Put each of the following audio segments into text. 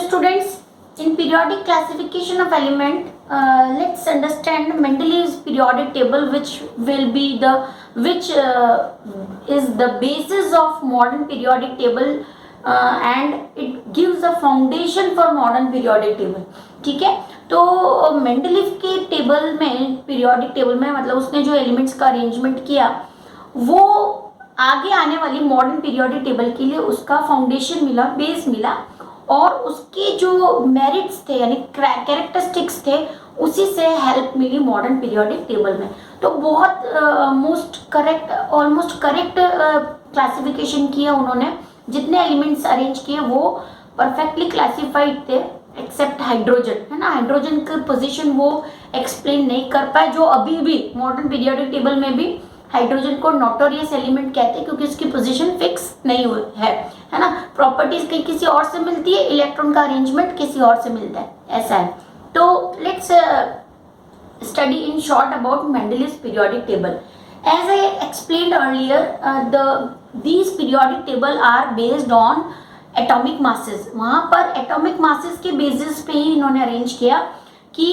students, in periodic classification of element, let's understand Mendeleev's periodic table, which is the basis of modern periodic table, and it gives a foundation for modern periodic table. ठीक है, तो Mendeleev के table में, periodic table में, मतलब उसने जो elements का अरेंजमेंट किया वो आगे आने वाली मॉडर्न पीरियोडिक टेबल के लिए उसका फाउंडेशन मिला, बेस मिला, और उसके जो मेरिट्स थे यानी कैरेक्टरिस्टिक्स थे उसी से हेल्प मिली मॉडर्न पीरियोडिक टेबल में. तो बहुत ऑलमोस्ट करेक्ट क्लासिफिकेशन किया उन्होंने. जितने एलिमेंट्स अरेंज किए वो परफेक्टली क्लासिफाइड थे एक्सेप्ट हाइड्रोजन, है ना. हाइड्रोजन की पोजीशन वो एक्सप्लेन नहीं कर पाए, जो अभी भी मॉडर्न पीरियोडिक टेबल में भी हाइड्रोजन को नोटोरियस एलिमेंट कहते हैं क्योंकि उसकी पोजीशन फिक्स नहीं हुई है ना. प्रॉपर्टीज कहीं किसी और से मिलती है, इलेक्ट्रॉन का अरेंजमेंट किसी और से मिलता है, ऐसा है. तो let's study in short about Mendeleev's periodic table. As I explained earlier, these periodic table are based on atomic masses. वहाँ पर atomic masses के basis पे ही इन्होंने arrange किया कि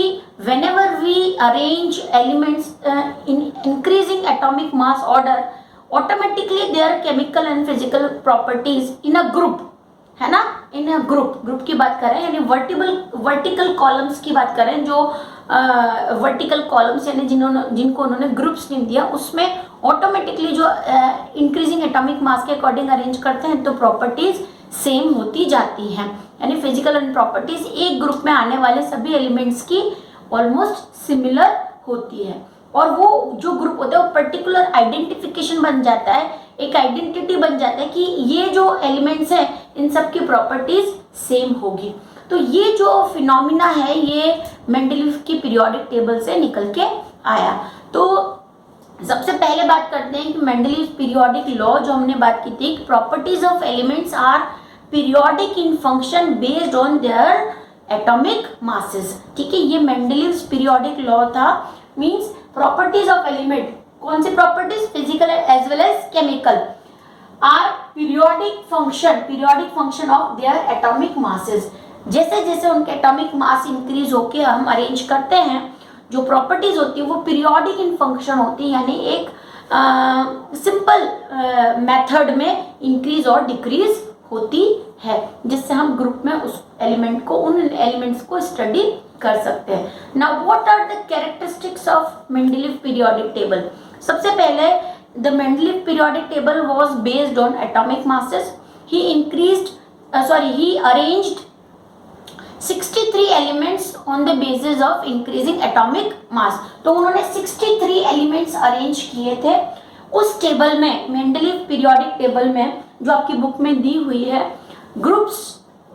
whenever we arrange elements in increasing atomic mass order, automatically their chemical and physical properties in a group, है ना, इन group की बात कर रहे हैं, यानी वर्टिकल कॉलम्स की बात कर रहे हैं. जो वर्टिकल कॉलम्स यानी जिनको उन्होंने ग्रुप्स नेम दिया, उसमें ऑटोमेटिकली जो इंक्रीजिंग एटॉमिक मास के अकॉर्डिंग अरेंज करते हैं तो प्रॉपर्टीज सेम होती जाती हैं. यानी फिजिकल एंड प्रॉपर्टीज एक ग्रुप में आने वाले सभी एलिमेंट्स की ऑलमोस्ट सिमिलर होती है, और वो जो ग्रुप होता है वो पर्टिकुलर आइडेंटिफिकेशन बन जाता है, एक आइडेंटिटी बन जाता है कि ये जो एलिमेंट्स हैं इन सब की प्रॉपर्टीज सेम होगी. तो ये जो फिनोमिना है ये मेंडलीव की पीरियोडिक टेबल से निकल के आया. तो सबसे पहले बात करते हैं कि मेंडलीव पीरियोडिक लॉ जो हमने बात की थी, properties of elements are periodic in function based on their atomic masses. ठीक है, ये मेंडलीव पीरियोडिक लॉ था. मींस प्रॉपर्टीज ऑफ एलिमेंट, कौन सी properties, physical as well as chemical, are periodic function of their atomic masses. जैसे जैसे उनके atomic mass increase होके हम अरेंज करते हैं, जो प्रॉपर्टीज होती है वो पीरियोडिक इन फंक्शन होती है, यानी एक सिंपल मेथड में इंक्रीज और डिक्रीज होती है, जिससे हम ग्रुप में उस एलिमेंट को, उन एलिमेंट्स को स्टडी कर सकते हैं. Now what are the characteristics of Mendeleev periodic table. सबसे पहले the Mendeleev periodic table was based on atomic masses. he arranged 63 elements on the basis of increasing atomic mass. तो उन्होंने 63 एलिमेंट्स अरेंज किए थे उस टेबल में, Mendeleev periodic table में, जो आपकी बुक में दी हुई है. ग्रुप्स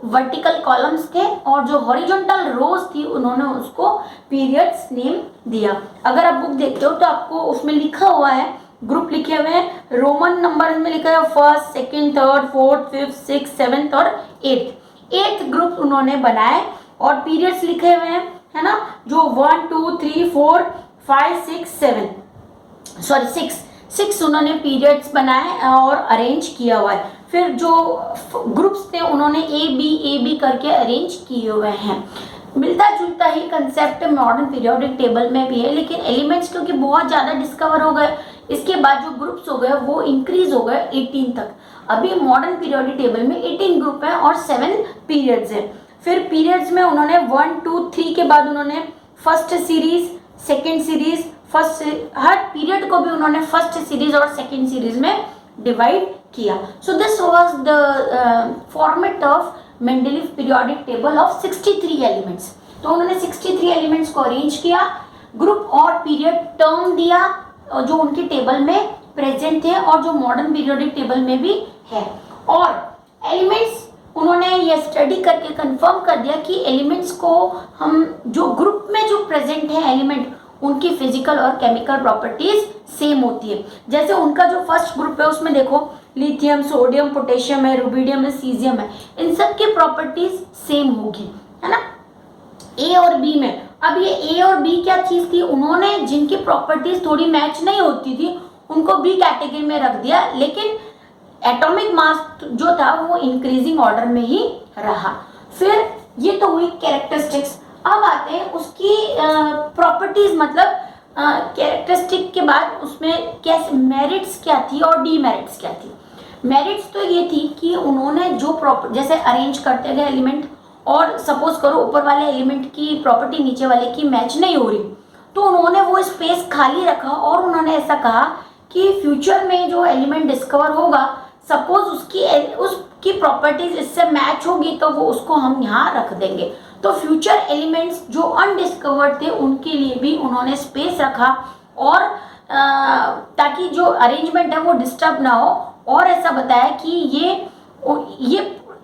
वर्टिकल कॉलम्स थे और जो हॉरिजॉन्टल रोज थी उन्होंने उसको पीरियड्स नेम दिया. अगर आप बुक देखते हो तो आपको उसमें लिखा हुआ है, ग्रुप लिखे हुए हैं, रोमन नंबर में लिखा है 1st, 2nd, 3rd, 4th, 5th, 6th, 7th और 8th ग्रुप उन्होंने बनाए, और पीरियड्स लिखे हुए हैं, है ना, जो 1 2 3 4 5 6 7 सॉरी 6 उन्होंने पीरियड्स बनाए और अरेंज किया हुआ है. फिर जो ग्रुप्स थे उन्होंने ए बी करके अरेंज किए हुए हैं. मिलता जुलता ही कंसेप्ट मॉडर्न पीरियोडिक टेबल में भी है, लेकिन एलिमेंट्स क्योंकि बहुत ज़्यादा डिस्कवर हो गए, इसके बाद जो ग्रुप्स हो गए वो इंक्रीज हो गए 18 तक. अभी मॉडर्न पीरियोडिक टेबल में 18 ग्रुप है और 7 पीरियड्स है. फिर पीरियड्स में उन्होंने 1 2 3 के बाद उन्होंने फर्स्ट सीरीज, सेकेंड सीरीज, हर पीरियड को भी उन्होंने फर्स्ट सीरीज और सेकेंड सीरीज में डिवाइड किया. So this was the format of Mendeleev periodic table of 63 elements. तो उन्होंने 63 एलिमेंट्स को अरेंज किया, ग्रुप और पीरियड टर्म दिया जो उनकी टेबल में प्रेजेंट थे और जो मॉडर्न पीरियोडिक टेबल में भी है. और एलिमेंट्स उन्होंने ये स्टडी करके कंफर्म कर दिया कि एलिमेंट्स को हम जो ग्रुप में जो प्रेजेंट है एलिमेंट, उनकी फिजिकल और केमिकल प्रॉपर्टीज सेम होती है. जैसे उनका जो फर्स्ट ग्रुप है उसमें देखो लिथियम, सोडियम, पोटेशियम है, रुबिडियम है, सीजियम है, इन सब की प्रॉपर्टीज सेम होगी, है ना, ए और बी में. अब ये ए और बी क्या चीज थी, उन्होंने जिनकी प्रॉपर्टीज थोड़ी मैच नहीं होती थी उनको बी कैटेगरी में रख दिया, लेकिन एटॉमिक मास जो था वो इंक्रीजिंग ऑर्डर में ही रहा. फिर ये तो हुई कैरेक्टरिस्टिक्स। अब आते हैं उसकी प्रॉपर्टीज, मतलब कैरेक्टरिस्टिक के बाद उसमें क्या मेरिट्स क्या थी और डीमेरिट्स क्या थी। मेरिट्स तो ये थी कि उन्होंने जो प्रॉपर जैसे अरेंज करते गए एलिमेंट, और सपोज करो ऊपर वाले एलिमेंट की प्रॉपर्टी नीचे वाले की मैच नहीं हो रही, तो उन्होंने वो स्पेस खाली रखा और उन्होंने ऐसा कहा कि फ्यूचर में जो एलिमेंट डिस्कवर होगा, सपोज उसकी प्रॉपर्टीज इससे मैच होगी तो वो उसको हम यहाँ रख देंगे। तो फ्यूचर एलिमेंट्स जो अनडिस्कवर्ड थे उनके लिए भी उन्होंने स्पेस रखा, और ताकि जो अरेंजमेंट है वो डिस्टर्ब ना हो, और ऐसा बताया कि ये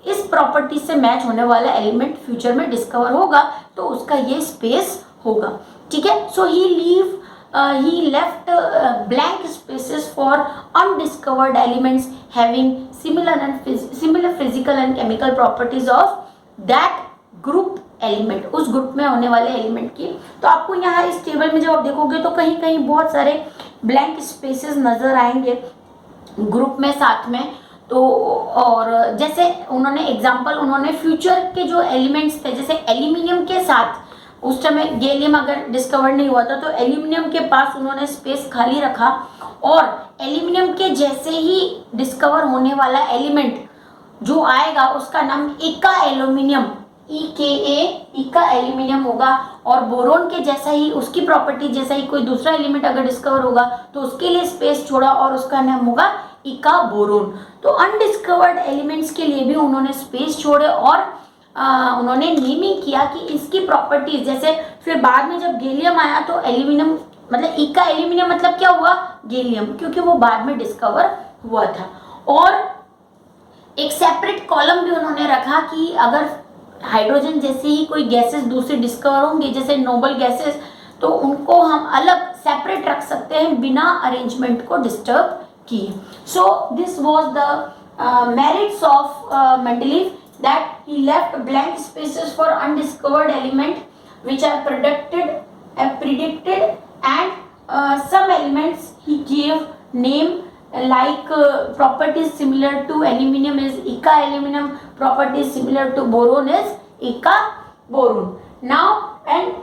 इस प्रॉपर्टी से मैच होने वाला एलिमेंट फ्यूचर में डिस्कवर होगा तो उसका ये स्पेस होगा। ठीक है, सो he left blank spaces for undiscovered elements having similar physical and chemical properties of that group element, उस ग्रुप में होने वाले एलिमेंट की। तो आपको यहाँ इस टेबल में जब आप देखोगे तो कहीं कहीं बहुत सारे ब्लैंक स्पेसेस नजर आएंगे ग्रुप में साथ में। तो और जैसे उन्होंने फ्यूचर के जो एलिमेंट्स थे, जैसे एल्यूमिनियम के साथ उस समय गैलियम अगर डिस्कवर नहीं हुआ था तो एल्यूमिनियम के पास उन्होंने स्पेस खाली रखा, और एल्यूमिनियम के जैसे ही डिस्कवर होने वाला एलिमेंट जो आएगा उसका नाम इका एल्यूमिनियम, इका एल्यूमिनियम होगा। और बोरोन के जैसा ही, उसकी प्रॉपर्टी जैसा ही कोई दूसरा एलिमेंट अगर डिस्कवर होगा तो उसके लिए स्पेस छोड़ा और उसका नाम होगा इका बोरोन। तो अनडिस्कवर्ड एलिमेंट्स के लिए भी उन्होंने स्पेस छोड़े और उन्होंने नेमिंग किया कि इसकी प्रॉपर्टीज, जैसे फिर बाद में जब गैलियम आया तो एल्यूमिनियम मतलब इका एल्यूमिनियम मतलब क्या हुआ, गैलियम, क्योंकि वो बाद में डिस्कवर हुआ था। और एक सेपरेट कॉलम भी उन्होंने रखा कि अगर हाइड्रोजन जैसे ही कोई गैसेस दूसरी डिस्कवर होंगी जैसे नोबल गैसेस, तो उनको हम अलग सेपरेट रख सकते हैं बिना अरेंजमेंट को डिस्टर्ब किए। So this was the merits of Mendeleev, that he left blank spaces for undiscovered element which are predicted and some elements he gave name like properties similar to aluminum is Ica aluminum, properties similar to boron is Ica boron. Now, and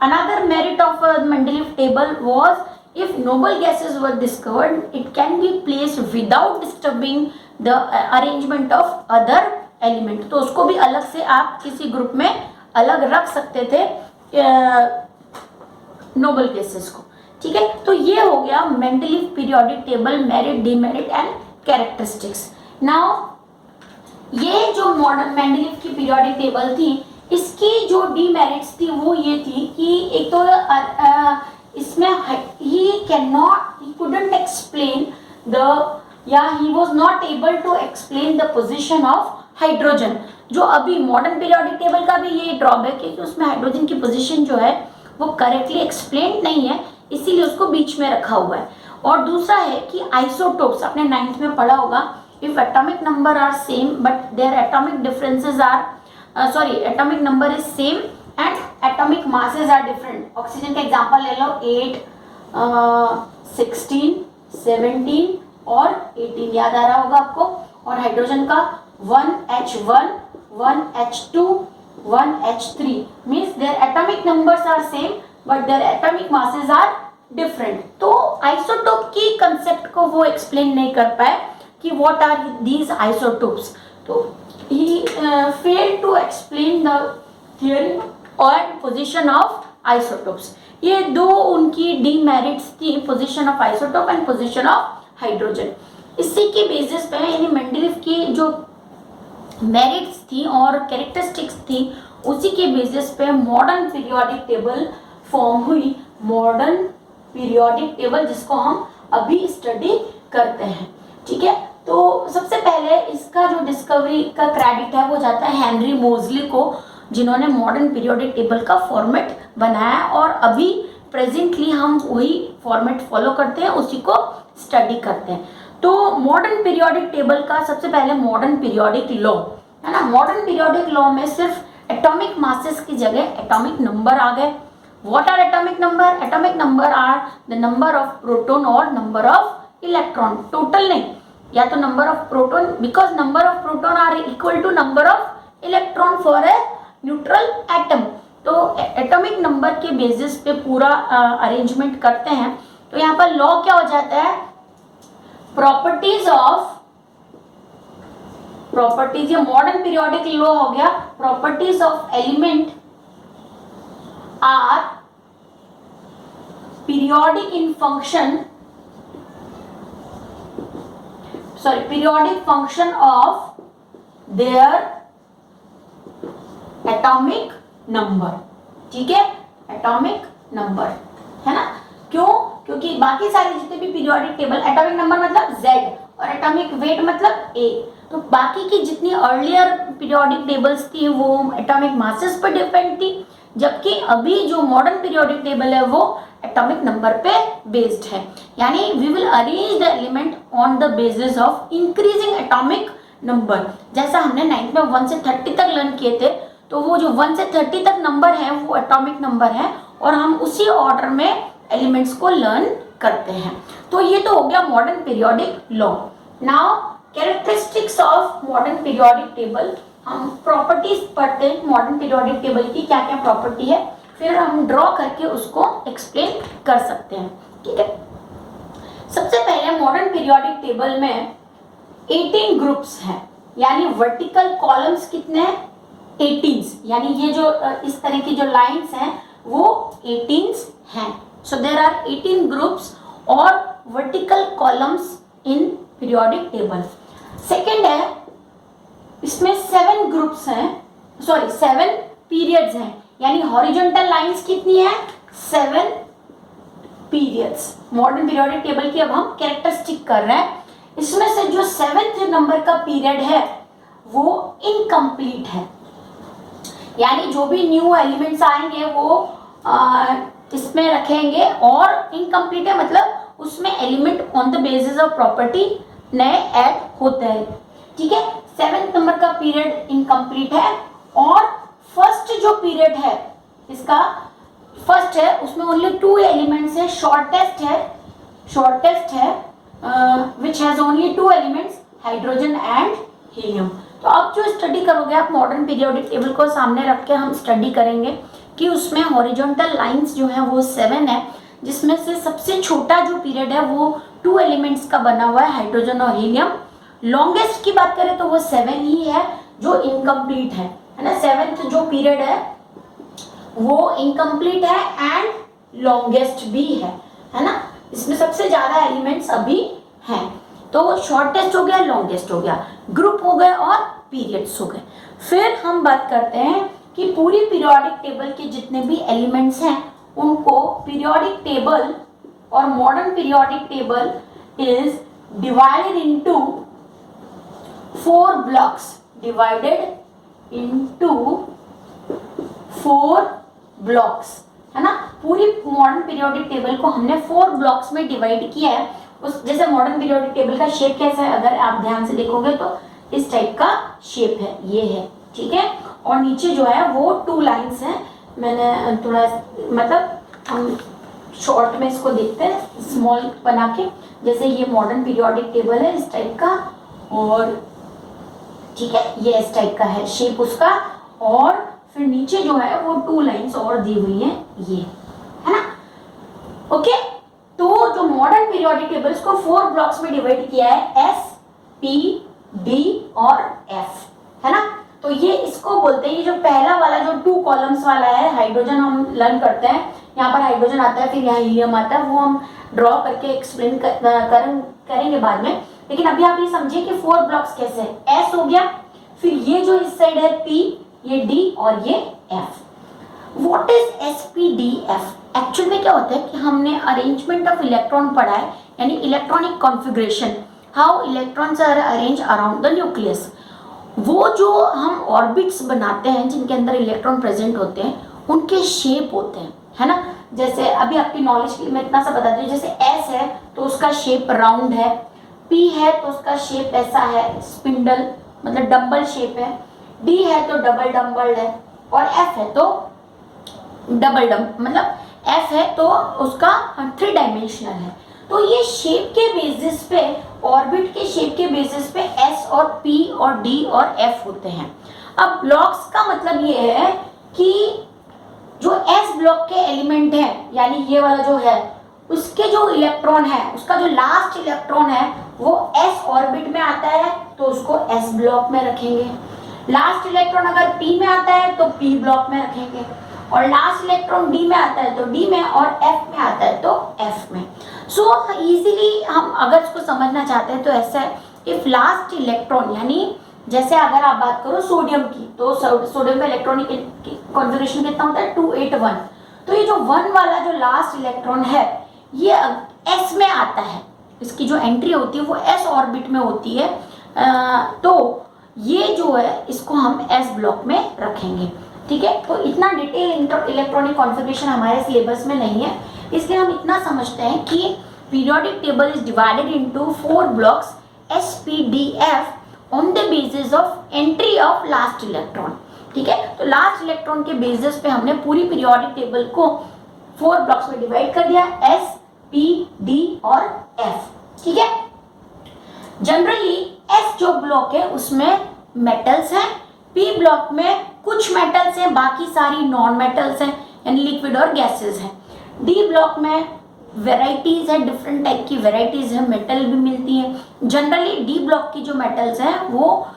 another merit of Mendeleev table was if noble gases were discovered, it can be placed without disturbing the arrangement of other element, तो उसको भी अलग से आप किसी group में अलग रख सकते थे नोबल गैसेस को। ठीक है, तो ये हो गया Mendeleev periodic table, merit, demerit and characteristics. Now ये जो मॉडर्न मेंडलीव की पीरियोडिक टेबल थी, इसकी जो डीमेरिट्स थी वो ये थी कि एक तो इसमें he couldn't explain he was not able to explain the position of hydrogen. जो अभी मॉडर्न पीरियोडिक टेबल का भी ये ड्रॉबैक है कि उसमें हाइड्रोजन की पोजीशन जो है वो करेक्टली एक्सप्लेन नहीं है, इसीलिए उसको बीच में रखा हुआ है। और दूसरा है कि आइसोटोप्स, आपने 9th में पढ़ा होगा, if atomic number are same but their atomic differences are atomic number is same and atomic masses are different. Oxygen का एग्जांपल ले लो, 8, 16, 17 और 18 याद आ रहा होगा आपको। और हाइड्रोजन का 1H1, 1H2, 1H3 means their atomic numbers are same but their atomic masses are different। तो आइसोटोप की कंसेप्ट को वो एक्सप्लेन नहीं कर पाए कि what are these isotopes। तो he failed to explain the theory और position of isotopes। ये दो उनकी डीमेरिट्स थी, position of isotope and position of hydrogen. इसी के बेसिस पे यानी मेंडलीव की जो मेरिट्स थी और कैरेक्टरिस्टिक्स थी उसी के बेसिस पे मॉडर्न पीरियोडिक टेबल फॉर्म हुई, मॉडर्न पीरियोडिक टेबल जिसको हम अभी स्टडी करते हैं। ठीक है, तो सबसे पहले इसका जो डिस्कवरी का क्रेडिट है वो जाता है हेनरी मोजली को, जिन्होंने मॉडर्न पीरियोडिक टेबल का फॉर्मेट बनाया और अभी प्रेजेंटली हम वही फॉर्मेट फॉलो करते हैं, उसी को स्टडी करते हैं। तो मॉडर्न पीरियोडिक टेबल का सबसे पहले मॉडर्न पीरियोडिक लॉ है ना। मॉडर्न पीरियोडिक लॉ में सिर्फ एटॉमिक मासेस की जगह एटॉमिक नंबर आ गए। What are atomic number? Atomic number are the number of proton और नंबर ऑफ इलेक्ट्रॉन, टोटल नहीं, या तो number of proton, because number of proton are equal to number of electron for a neutral atom. तो atomic number के basis पे पूरा arrangement करते हैं। तो यहाँ पर लॉ क्या हो जाता है, प्रॉपर्टीज ये मॉडर्न पीरियोडिक लॉ हो गया, properties of element are periodic in function, periodic function of their atomic number। ठीक है, एटॉमिक नंबर है ना। क्यों? क्योंकि बाकी सारे जितने भी पीरियोडिक टेबल, एटॉमिक नंबर मतलब Z और एटॉमिक वेट मतलब A, तो बाकी की जितनी अर्लियर पीरियोडिक टेबल्स थी वो एटॉमिक मासेस पर डिपेंड थी, जबकि अभी जो मॉडर्न पीरियोडिक टेबल है वो एटॉमिक नंबर पे बेस्ड है। यानी we will arrange the element on the basis of increasing atomic number. जैसा हमने 9th में 1 से 30 तक लर्न किए थे, तो वो जो 1 से 30 तक नंबर है वो एटॉमिक नंबर है और हम उसी ऑर्डर में एलिमेंट्स को लर्न करते हैं। तो ये तो हो गया modern periodic law. Now characteristics of modern periodic table, हम प्रॉपर्टीज पढ़ते हैं मॉडर्न पीरियोडिक टेबल की, क्या क्या प्रॉपर्टी है, फिर हम ड्रॉ करके उसको एक्सप्लेन कर सकते हैं। ठीक है, सबसे पहले मॉडर्न पीरियोडिक टेबल में 18 ग्रुप्स हैं, यानी वर्टिकल कॉलम्स कितने हैं, 18, यानी ये जो इस तरह की जो लाइंस हैं वो 18 हैं। सो देयर आर 18 ग्रुप्स और vertical columns in periodic table. Second है, इसमें 7 ग्रुप्स हैं, 7 पीरियड्स हैं, यानी हॉरिजॉन्टल लाइंस कितनी है, 7 पीरियड्स। मॉडर्न पीरियोडिक टेबल की अब हम कैरेक्टरिस्टिक कर रहे हैं। इसमें से जो 7th नंबर का पीरियड है वो इनकम्प्लीट है, यानी जो भी न्यू एलिमेंट्स आएंगे वो इसमें रखेंगे, और इनकम्प्लीट है मतलब उसमें element on the basis of property नए ऐड होते हैं। ठीक है, 7th नंबर का पीरियड इनकम्प्लीट है, और फर्स्ट जो पीरियड है इसका फर्स्ट है, उसमें ओनली 2 एलिमेंट्स है, शॉर्टेस्ट है which has only 2 elements, hydrogen and helium. तो अब जो स्टडी करोगे आप मॉडर्न पीरियोडिक टेबल को सामने रख के हम स्टडी करेंगे कि उसमें हॉरिजॉन्टल लाइंस जो है वो 7 है, जिसमें से सबसे छोटा जो पीरियड है वो 2 एलिमेंट्स का बना हुआ है, हाइड्रोजन और हीलियम। लॉन्गेस्ट की बात करें तो वो 7 ही है जो इनकम्प्लीट है ना। 7th जो पीरियड है वो इनकम्प्लीट है एंड लॉन्गेस्ट भी है ना। इसमें सबसे ज्यादा एलिमेंट्स अभी हैं। तो शॉर्टेस्ट हो गया, लॉन्गेस्ट हो गया, ग्रुप हो गए और पीरियड्स हो गए। फिर हम बात करते हैं कि पूरी पीरियोडिक टेबल के जितने भी एलिमेंट्स हैं उनको पीरियोडिक टेबल और modern periodic table is divided into 4 blocks, divided into 4 blocks, है ना। पूरी मॉडर्न पीरियोडिक टेबल को हमने 4 ब्लॉक्स में डिवाइड किया है। उस जैसे मॉडर्न पीरियोडिक टेबल का शेप कैसा है, अगर आप ध्यान से देखोगे तो इस टाइप का शेप है, ये है, ठीक है। और नीचे जो है वो 2 लाइंस हैं। मैंने थोड़ा मतलब हम शॉर्ट में इसको देखते हैं स्मॉल बना के, जैसे ये मॉडर्न पीरियोडिक टेबल है इस टाइप का, और ठीक है ये इस टाइप का है शेप उसका, और फिर नीचे जो है वो 2 लाइंस और दी हुई है, ये है ना। ओके, तो जो मॉडर्न पीरियोडिक टेबल इसको 4 ब्लॉक्स में डिवाइड किया है, S, P, D और F, है ना। तो ये इसको बोलते हैं, ये जो पहला वाला जो 2 कॉलम्स वाला है, हाइड्रोजन हम लर्न करते हैं, यहाँ पर हाइड्रोजन आता है, फिर यहाँ हीलियम आता है, वो हम ड्रॉ करके एक्सप्लेन करेंगे बाद में। लेकिन अभी आप ये समझिए कि 4 ब्लॉक्स कैसे है। S हो गया, फिर ये जो इस साइड है P, ये D और ये F। What is SPDF? Actual में क्या होता है कि हमने अरेंजमेंट ऑफ इलेक्ट्रॉन पढ़ा है, यानी electronic configuration, how electrons are arrange around the nucleus. वो जो हम ऑर्बिट्स बनाते हैं जिनके अंदर इलेक्ट्रॉन प्रेजेंट होते हैं, उनके शेप होते हैं, है ना। जैसे अभी आपकी नॉलेज के लिए मैं इतना सा बताती हूँ, जैसे S है तो उसका शेप राउंड है, P है तो उसका शेप ऐसा है स्पिंडल, मतलब डम्बल शेप है, D है तो डबल डम्बल है, और F है तो डबल मतलब F है तो उसका 3 डायमेंशनल है। तो ये शेप के बेसिस पे, ऑर्बिट के शेप के बेसिस पे S और P और D और F होते हैं। अब ब्लॉक्स का मतलब ये है कि जो एस ब्लॉक के एलिमेंट है, यानी ये वाला जो है, उसके जो इलेक्ट्रॉन है, उसका जो लास्ट इलेक्ट्रॉन है वो एस ऑर्बिट में आता है तो उसको एस ब्लॉक में रखेंगे। लास्ट इलेक्ट्रॉन अगर पी में आता है तो पी ब्लॉक में रखेंगे, और लास्ट इलेक्ट्रॉन डी में आता है तो डी में, और एफ में आता है तो एफ में। सो इजीली हम अगर इसको समझना चाहते हैं तो ऐसा है, इफ लास्ट इलेक्ट्रॉन, यानी जैसे अगर आप बात करो सोडियम की, तो सोडियम का इलेक्ट्रॉनिक कॉन्फ़िगरेशन कितना होता है 281। तो ये जो 1 वाला जो लास्ट इलेक्ट्रॉन है ये एस में आता है, इसकी जो एंट्री होती है वो एस ऑर्बिट में होती है। तो ये जो है इसको हम एस ब्लॉक में रखेंगे, ठीक है। तो इतना डिटेल इलेक्ट्रॉनिक कॉन्फ़िगरेशन हमारे सिलेबस में नहीं है, इसलिए हम इतना समझते हैं कि periodic table is divided into 4 blocks S P D F on the basis of entry of last electron, ठीक है। तो लास्ट इलेक्ट्रॉन के बेसिस पे हमने पूरी पीरियोडिक टेबल को 4 ब्लॉक्स में डिवाइड कर दिया, एस पी डी और एफ, ठीक है। जनरली एस जो ब्लॉक है उसमें मेटल्स हैं, पी ब्लॉक में कुछ मेटल्स हैं, बाकी सारी नॉन मेटल्स हैं, यानी लिक्विड और गैसेस हैं। डी ब्लॉक में वेराइटीज है, डिफरेंट टाइप की वेराइटीज है, मेटल भी मिलती हैं। जनरली डी ब्लॉक की जो मेटल्स हैं वो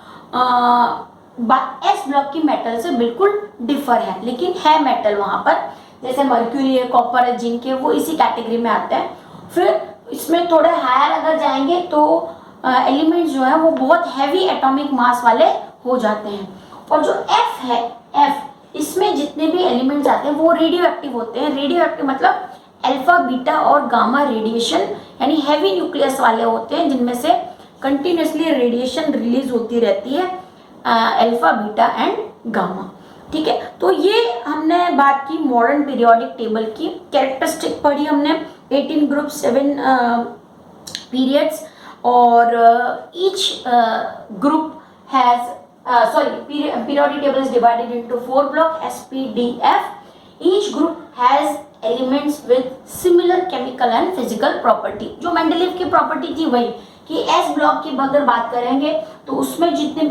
एस ब्लॉक की मेटल से बिल्कुल डिफर है, लेकिन है मेटल वहाँ पर, जैसे मर्क्यूरी है, कॉपर है, जिंक है, वो इसी कैटेगरी में आते हैं। फिर इसमें थोड़े हायर अगर जाएंगे तो एलिमेंट्स जो है वो बहुत हैवी एटॉमिक मास वाले हो जाते हैं। और जो एफ है, एफ इसमें जितने भी एलिमेंट्स आते हैं वो रेडियो एक्टिव होते हैं। रेडियो एक्टिव मतलब अल्फा, बीटा और गामा रेडिएशन, यानी हैवी न्यूक्लियस वाले होते हैं, जिनमें से कंटिन्यूसली रेडिएशन रिलीज होती रहती है, अल्फा, बीटा एंड गामा, ठीक है। तो ये हमने बात की मॉडर्न पीरियोडिक टेबल की। कैरेक्टरिस्टिक पढ़ी हमने, 18 ग्रुप, 7 पीरियड्स, और each group has periodic table is divided into 4 block S P D F. Each group has elements with similar chemical and physical property. जो मेंडलीव की प्रॉपर्टी थी वही, कि S block की अगर बात करेंगे तो उसमें जितने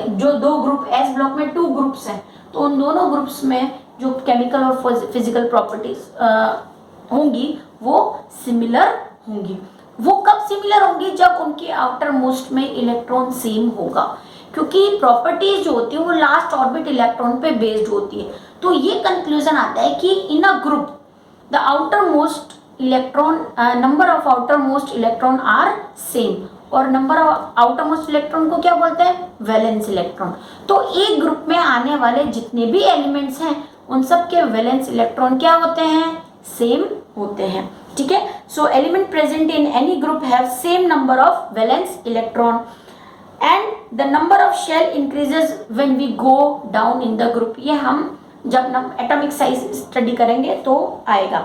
जो 2 ग्रुप, S ब्लॉक में 2 ग्रुप्स हैं, तो उन दोनों ग्रुप्स में जो केमिकल और फिजिकल प्रॉपर्टीज होंगी वो सिमिलर होंगी। वो कब सिमिलर होंगी? जब उनके आउटर मोस्ट में इलेक्ट्रॉन सेम होगा, क्योंकि प्रॉपर्टीज जो होती है वो लास्ट ऑर्बिट इलेक्ट्रॉन पे बेस्ड होती है। तो ये कंक्लूजन आता है कि in a group the outermost electron, number of outermost electron are same, और number of outermost electron को क्या बोलते हैं? Valence electron. तो एक ग्रुप में आने वाले जितने भी एलिमेंट्स हैं उन सब के वैलेंस इलेक्ट्रॉन क्या होते हैं? सेम होते हैं, ठीक है। सो element present in any group have same number of valence electron and the number of shell increases when we go down in the group. ये हम जब हम एटॉमिक साइज स्टडी करेंगे तो आएगा,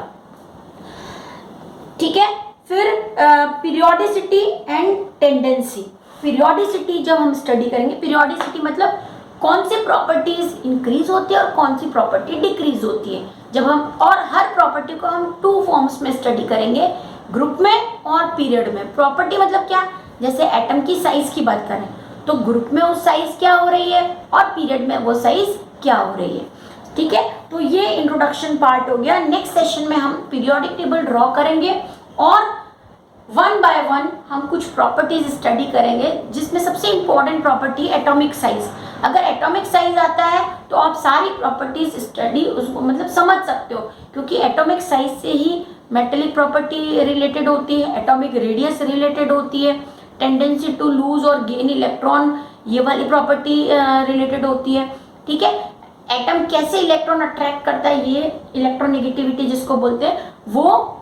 ठीक है। फिर पीरियोडिसिटी एंड टेंडेंसी। पीरियोडिसिटी जब हम स्टडी करेंगे, पीरियोडिसिटी मतलब कौन सी प्रॉपर्टीज इंक्रीज होती है और कौन सी प्रॉपर्टी डिक्रीज होती है। जब हम, और हर प्रॉपर्टी को हम 2 फॉर्म्स में स्टडी करेंगे, ग्रुप में और पीरियड में। प्रॉपर्टी मतलब क्या? जैसे एटम की साइज की बात करें तो ग्रुप में वो साइज क्या हो रही है और पीरियड में वो साइज क्या हो रही है, ठीक है। तो ये इंट्रोडक्शन पार्ट हो गया। नेक्स्ट सेशन में हम पीरियोडिक टेबल ड्रॉ करेंगे और 1 बाय 1 हम कुछ प्रॉपर्टीज स्टडी करेंगे, जिसमें सबसे इंपॉर्टेंट प्रॉपर्टी एटॉमिक साइज। अगर एटॉमिक साइज आता है तो आप सारी प्रॉपर्टीज स्टडी उसको मतलब समझ सकते हो, क्योंकि एटॉमिक साइज से ही मेटेलिक प्रॉपर्टी रिलेटेड होती है, एटॉमिक रेडियस रिलेटेड होती है, टेंडेंसी टू लूज और गेन इलेक्ट्रॉन ये वाली प्रॉपर्टी रिलेटेड होती है, ठीक है। एटम कैसे इलेक्ट्रॉन अट्रैक्ट करता है, ये इलेक्ट्रोनेगेटिविटी जिसको बोलते हैं, वो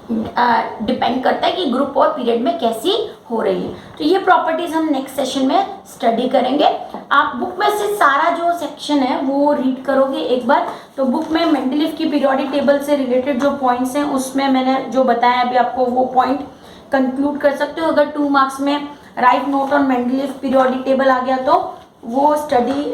डिपेंड करता है कि ग्रुप और पीरियड में कैसी हो रही है। तो ये प्रॉपर्टीज हम नेक्स्ट सेशन में स्टडी करेंगे। आप बुक में से सारा जो सेक्शन है वो रीड करोगे एक बार। तो बुक में मेंडलीव की पीरियोडिक टेबल से रिलेटेड जो पॉइंट्स हैं उसमें मैंने जो बताया अभी आपको, वो पॉइंट कंक्लूड कर सकते हो। अगर 2 मार्क्स में write note on Mendeleev periodic table आ गया तो वो स्टडी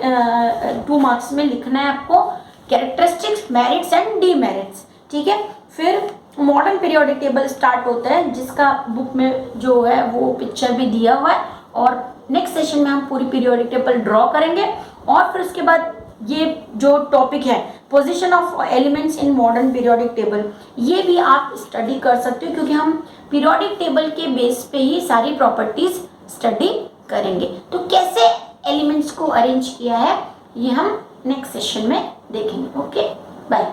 2 मार्क्स में लिखना है आपको। कैरेक्टरिस्टिक्स, मेरिट्स एंड डीमेरिट्स, ठीक है। फिर मॉडर्न पीरियोडिक टेबल स्टार्ट होता है, जिसका बुक में जो है वो पिक्चर भी दिया हुआ है, और नेक्स्ट सेशन में हम पूरी पीरियोडिक टेबल ड्रॉ करेंगे और फिर उसके बाद ये जो टॉपिक है position of elements in modern periodic table, ये भी आप स्टडी कर सकते हो क्योंकि हम पीरियोडिक टेबल के बेस पे ही सारी प्रॉपर्टीज स्टडी करेंगे। तो कैसे एलिमेंट्स को अरेंज किया है ये हम नेक्स्ट सेशन में देखेंगे। Okay, bye.